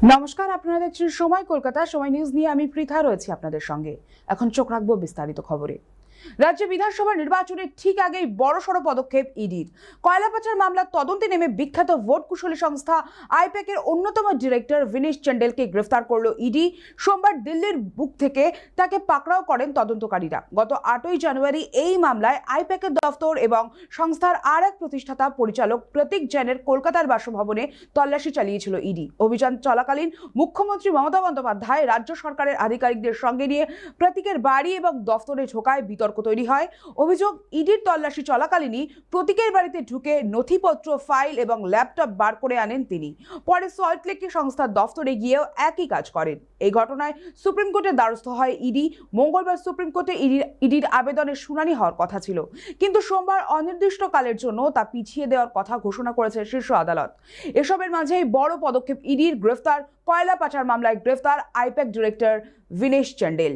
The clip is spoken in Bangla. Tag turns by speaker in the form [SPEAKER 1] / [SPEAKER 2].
[SPEAKER 1] নমস্কার, আপনারা দেখছেন সময় কলকাতা। সময় নিউজ নিয়ে আমি পৃথা রয়েছি আপনাদের সঙ্গে। এখন চোখ রাখবো বিস্তারিত খবরে। রাজ্য বিধানসভা নির্বাচনের ঠিক আগেই বড়সড় পদক্ষেপ ইডির। কয়লা পাচার মামলার তদন্তে নেমে বিখ্যাত ভোট কুশলী সংস্থা আইপ্যাকের অন্যতম ডিরেক্টর ভিনেশ চেন্ডেলকে গ্রেফতার করল ইডি। সোমবার দিল্লির বুক থেকে তাকে পাকড়াও করেন তদন্তকারীরা। গত 8ই জানুয়ারি এই মামলায় আইপ্যাকের দফতর এবং সংস্থার আর এক প্রতিষ্ঠাতা পরিচালক প্রতীক জৈনের কলকাতার বাসভবনে তল্লাশি চালিয়েছিল ইডি। অভিযান চলাকালীন মুখ্যমন্ত্রী মমতা বন্দ্যোপাধ্যায় রাজ্য সরকারের আধিকারিকদের সঙ্গে নিয়ে প্রতীকের বাড়ি এবং দফতরে ঢোকায় বিতর্ক তৈরি হয়। অভিযোগ, ইডির তল্লাশি চলাকালীনই প্রতীকের বাড়িতে ঢুকে নথিপত্র, ফাইল এবং ল্যাপটপ বার করে আনেন তিনি। পরে সল্টলেকে সংস্থার দফতরে গিয়েও একই কাজ করেন। এই ঘটনায় সুপ্রিম কোর্টের দ্বারস্থ হয় ইডি। মঙ্গলবার সুপ্রিম কোর্টে ইডির আবেদনের শুনানি হওয়ার কথা ছিল, কিন্তু সোমবার অনির্দিষ্টকালের জন্য তা পিছিয়ে দেওয়ার কথা ঘোষণা করেছে শীর্ষ আদালত। এসবের মাঝেই বড় পদক্ষেপ ইডির, গ্রেফতার কয়লা পাচার মামলায় গ্রেফতার আইপ্যাক ডিরেক্টর ভিনেশ চেন্ডেল।